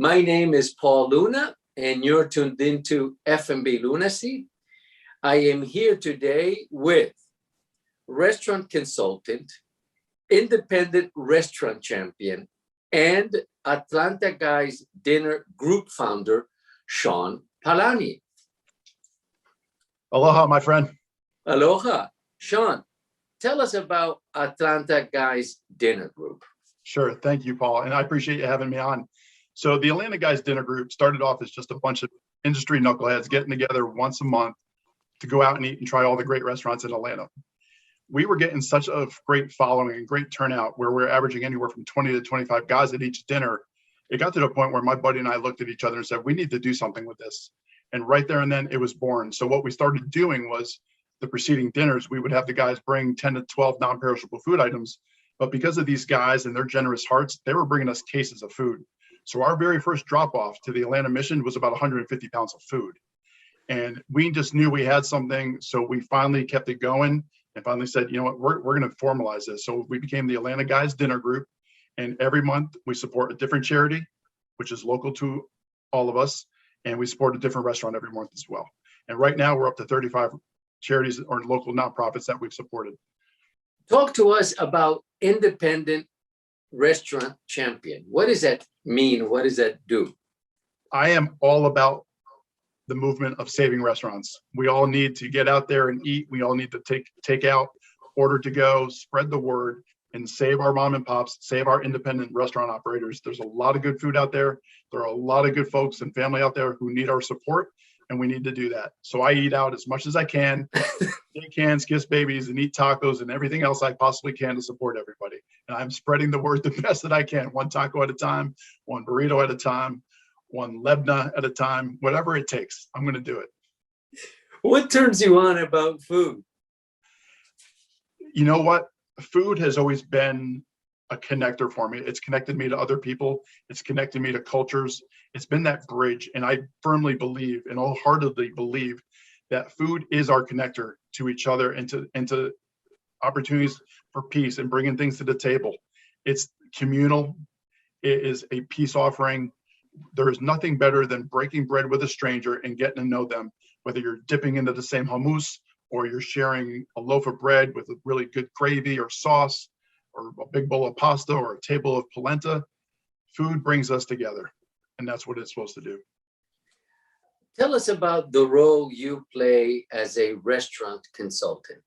My name is Paul Luna, and you're tuned into F&B Lunacy. I am here today with restaurant consultant, independent restaurant champion, and Atlanta Guys Dinner Group founder, Sean Palani. Aloha, my friend. Aloha. Sean, tell us about Atlanta Guys Dinner Group. Sure. Thank you, Paul. And I appreciate you having me on. So the Atlanta Guys Dinner Group started off as just a bunch of industry knuckleheads getting together once a month to go out and eat and try all the great restaurants in Atlanta. We were getting such a great following and great turnout where we're averaging anywhere from 20 to 25 guys at each dinner. It got to the point where my buddy and I looked at each other and said, we need to do something with this. And right there and then it was born. So what we started doing was the preceding dinners, we would have the guys bring 10 to 12 non-perishable food items. But because of these guys and their generous hearts, they were bringing us cases of food. So our very first drop off to the Atlanta mission was about 150 pounds of food. And we just knew we had something. So we finally kept it going and finally said, you know what, we're going to formalize this. So we became the Atlanta Guys Dinner Group. And every month we support a different charity, which is local to all of us. And we support a different restaurant every month as well. And right now we're up to 35 charities or local nonprofits that we've supported. Talk to us about independent restaurant champion. What does that mean? What does that do? I am all about the movement of saving restaurants. We all need to get out there and eat. We all need to take out, order to go, spread the word, and save our mom and pops, save our independent restaurant operators. There's a lot of good food out there. There are a lot of good folks and family out there who need our support, and we need to do that. So I eat out as much as I can, shake hands, kiss babies, and eat tacos and everything else I possibly can to support everybody. And I'm spreading the word the best that I can, one taco at a time, one burrito at a time, one lebna at a time, whatever it takes, I'm going to do it. What turns you on about food? You know what? Food has always been a connector for me. It's connected me to other people. It's connected me to cultures. It's been that bridge. And I firmly believe and wholeheartedly believe that food is our connector to each other and to opportunities for peace and bringing things to the table. It's communal. It is a peace offering. There is nothing better than breaking bread with a stranger and getting to know them, whether you're dipping into the same hummus or you're sharing a loaf of bread with a really good gravy or sauce or a big bowl of pasta or a table of polenta. Food brings us together, and that's what it's supposed to do. Tell us about the role you play as a restaurant consultant.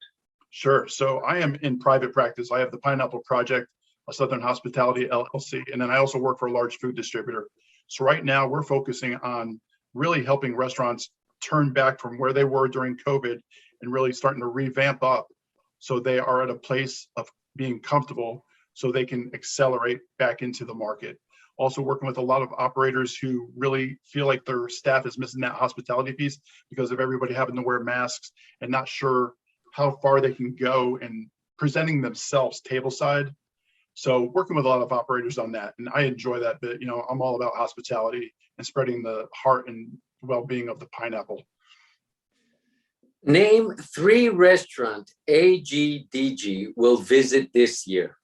Sure. So I am in private practice. I have the Pineapple Project, a Southern Hospitality LLC, and then I also work for a large food distributor. So right now we're focusing on really helping restaurants turn back from where they were during COVID and really starting to revamp up so they are at a place of being comfortable so they can accelerate back into the market. Also working with a lot of operators who really feel like their staff is missing that hospitality piece because of everybody having to wear masks and not sure how far they can go and presenting themselves tableside. So working with a lot of operators on that, and I enjoy that bit. You know, I'm all about hospitality and spreading the heart and well-being of the pineapple. Name 3 restaurants AGDG will visit this year.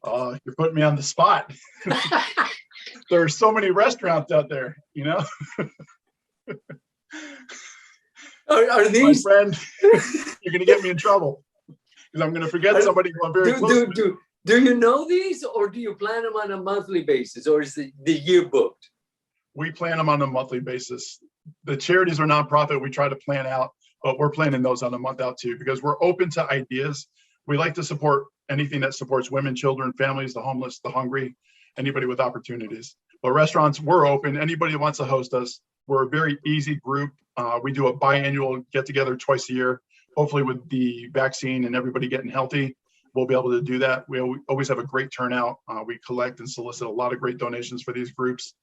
You're putting me on the spot. There are so many restaurants out there, you know. Are these? My friend, you're going to get me in trouble because I'm going to forget somebody who I'm very close to. Do you know these, or do you plan them on a monthly basis, or is the year booked? We plan them on a monthly basis. The charities are nonprofit. We try to plan out, but we're planning those on a month out too, because we're open to ideas. We like to support anything that supports women, children, families, the homeless, the hungry, anybody with opportunities. But restaurants, we're open. Anybody that wants to host us, we're a very easy group. We do a biannual get together twice a year. Hopefully with the vaccine and everybody getting healthy, we'll be able to do that. We always have a great turnout. We collect and solicit a lot of great donations for these groups.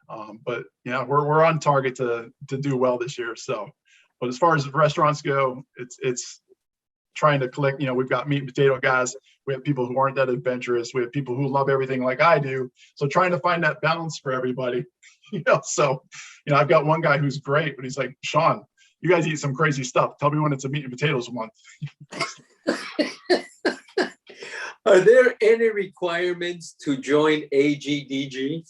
But yeah, we're on target to do well this year. So, but as far as restaurants go, it's trying to collect. You know, we've got meat and potato guys. We have people who aren't that adventurous. We have people who love everything like I do. So trying to find that balance for everybody. You know, so I've got one guy who's great, but he's like, Sean, you guys eat some crazy stuff. Tell me when it's a meat and potatoes month. Are there any requirements to join AGDG?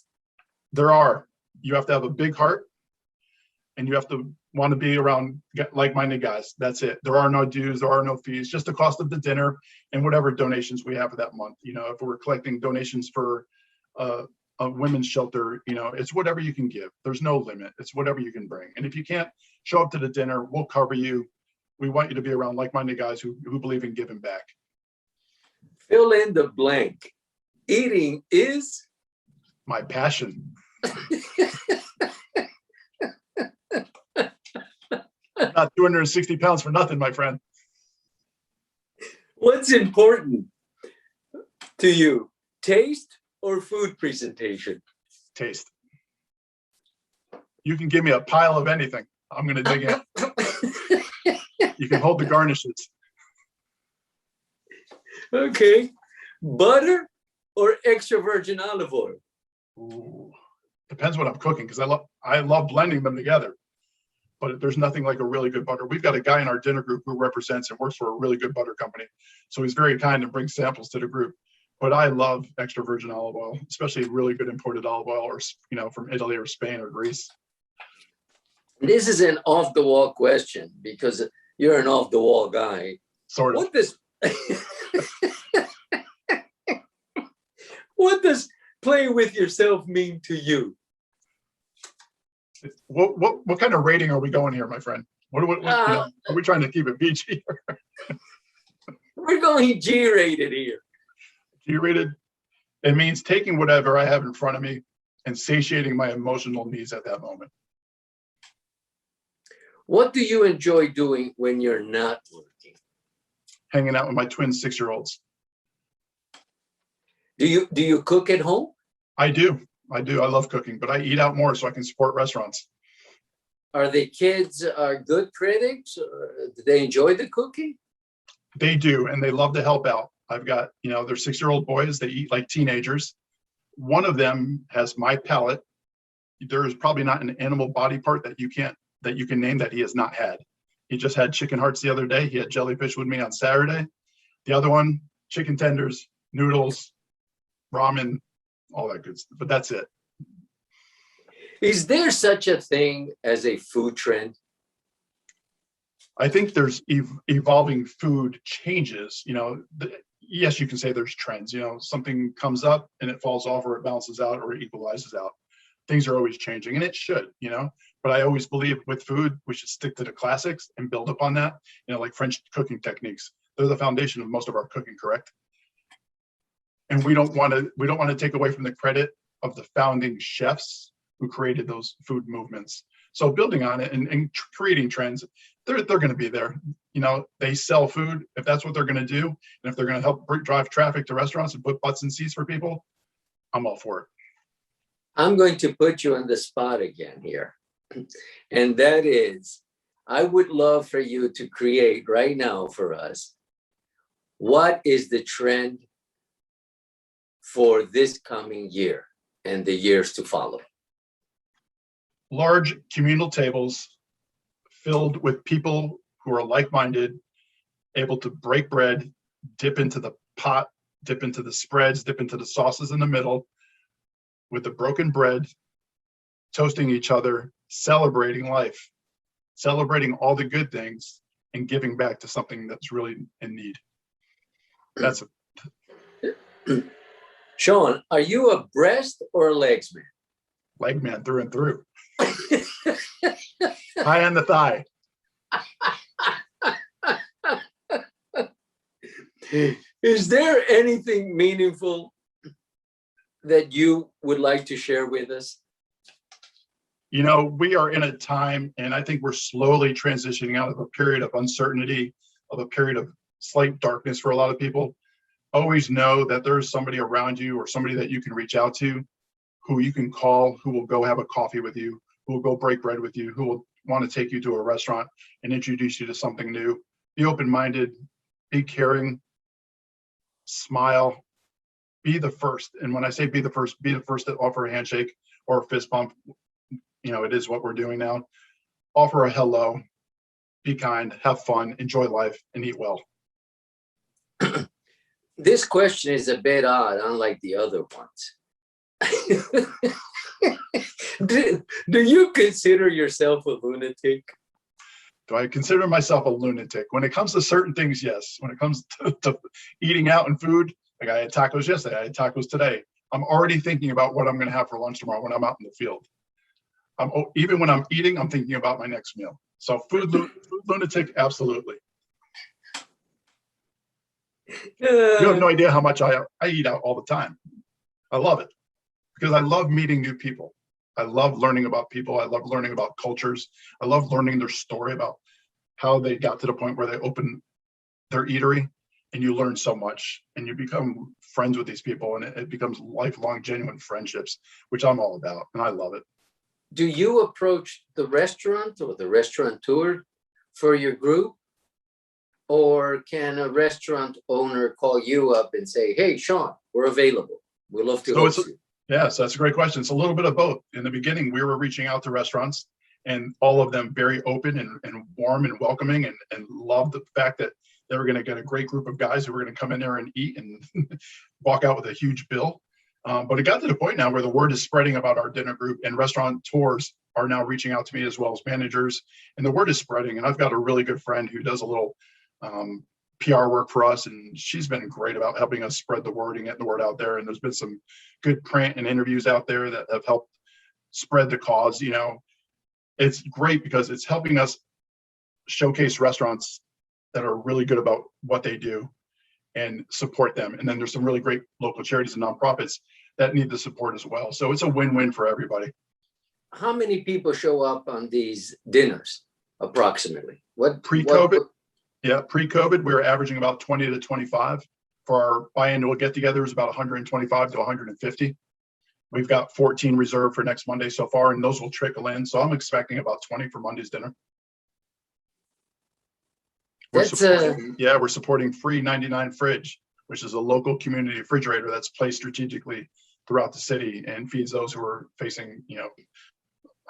There are. you have to have a big heart, and you have to want to be around like-minded guys. That's it. There are no dues, there are no fees, just the cost of the dinner and whatever donations we have for that month. If we're collecting donations for a women's shelter, it's whatever you can give. There's no limit. It's whatever you can bring. And if you can't show up to the dinner, we'll cover you. We want you to be around like-minded guys who believe in giving back. Fill in the blank. Eating is my passion. Not 260 pounds for nothing, my friend. What's important to you, taste or food presentation? Taste. You can give me a pile of anything. I'm going to dig in. You can hold the garnishes. Okay. Butter or extra virgin olive oil? Ooh. Depends what I'm cooking, because I love blending them together. But there's nothing like a really good butter. We've got a guy in our dinner group who represents and works for a really good butter company. So he's very kind and brings samples to the group. But I love extra virgin olive oil, especially really good imported olive oil, or from Italy or Spain or Greece. This is an off-the-wall question because you're an off-the-wall guy. Sort of. What does play with yourself mean to you? What kind of rating are we going here, my friend? Are we trying to keep it PG? We're going G-rated here. G-rated. It means taking whatever I have in front of me and satiating my emotional needs at that moment. What do you enjoy doing when you're not working? Hanging out with my twin 6-year-olds. Do you cook at home? I do. I love cooking, but I eat out more so I can support restaurants. Are the kids good critics? Do they enjoy the cooking? They do, and they love to help out. I've got, they're 6-year-old boys. They eat like teenagers. One of them has my palate. There is probably not an animal body part that you can name that he has not had. He just had chicken hearts the other day. He had jellyfish with me on Saturday. The other one, chicken tenders, noodles, ramen, all that good stuff. But that's it. Is there such a thing as a food trend? I think there's evolving food changes. Yes, you can say there's trends. Something comes up and it falls off, or it balances out, or it equalizes out. Things are always changing, and it should, But I always believe with food, we should stick to the classics and build upon that. Like French cooking techniques. They're the foundation of most of our cooking, correct? And we don't want to take away from the credit of the founding chefs who created those food movements. So building on it and creating trends, they're going to be there. They sell food. If that's what they're going to do, and if they're going to help drive traffic to restaurants and put butts in seats for people, I'm all for it. I'm going to put you on the spot again here. And that is, I would love for you to create right now for us, what is the trend for this coming year and the years to follow? Large communal tables filled with people who are like-minded, able to break bread, dip into the pot, dip into the spreads, dip into the sauces in the middle, with the broken bread, toasting each other, celebrating life, celebrating all the good things, and giving back to something that's really in need. That's it. Sean, are you a breast or a legs man? Leg man through and through. High on the thigh. Is there anything meaningful that you would like to share with us? We are in a time, and I think we're slowly transitioning out of a period of uncertainty, of a period of slight darkness for a lot of people. Always know that there's somebody around you or somebody that you can reach out to, who you can call, who will go have a coffee with you, who will go break bread with you, who will want to take you to a restaurant and introduce you to something new. Be open-minded, be caring, smile, be the first. And when I say be the first to offer a handshake or a fist bump. It is what we're doing now. Offer a hello, be kind, have fun, enjoy life, and eat well. This question is a bit odd, unlike the other ones. Do you consider yourself a lunatic? Do I consider myself a lunatic? When it comes to certain things, yes. When it comes to eating out and food, like I had tacos yesterday, I had tacos today. I'm already thinking about what I'm going to have for lunch tomorrow when I'm out in the field. Even when I'm eating, I'm thinking about my next meal. So food lunatic, absolutely. You have no idea how much I eat out all the time. I love it because I love meeting new people. I love learning about people. I love learning about cultures. I love learning their story about how they got to the point where they opened their eatery, and you learn so much and you become friends with these people, and it becomes lifelong, genuine friendships, which I'm all about, and I love it. Do you approach the restaurant or the restaurateur for your group? Or can a restaurant owner call you up and say, hey, Sean, we're available. We'd love to host you. Yes, that's a great question. It's a little bit of both. In the beginning, we were reaching out to restaurants, and all of them very open and warm and welcoming, and loved the fact that they were going to get a great group of guys who were going to come in there and eat and walk out with a huge bill. But it got to the point now where the word is spreading about our dinner group, and restaurateurs are now reaching out to me as well as managers, and the word is spreading. And I've got a really good friend who does a little PR work for us, and she's been great about helping us spread the word and get the word out there. And there's been some good print and interviews out there that have helped spread the cause. You know, it's great because it's helping us showcase restaurants that are really good about what they do and support them. And then there's some really great local charities and nonprofits that need the support as well. So it's a win-win for everybody. How many people show up on these dinners approximately? Pre-COVID? Yeah, pre-COVID, we were averaging about 20 to 25. For our biannual get-together is about 125 to 150. We've got 14 reserved for next Monday so far, and those will trickle in. So I'm expecting about 20 for Monday's dinner. We're supporting Free 99 Fridge, which is a local community refrigerator that's placed strategically throughout the city and feeds those who are facing,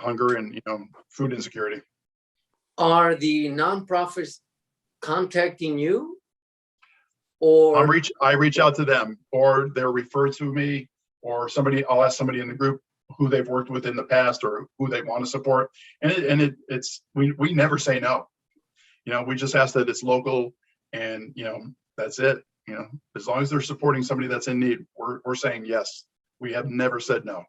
hunger and, food insecurity. Are the nonprofits contacting you, or I reach out to them, or they're referred to me, or I'll ask somebody in the group who they've worked with in the past or who they want to support, and we never say no. We just ask that it's local, and that's it. As long as they're supporting somebody that's in need, we're saying yes. We have never said no.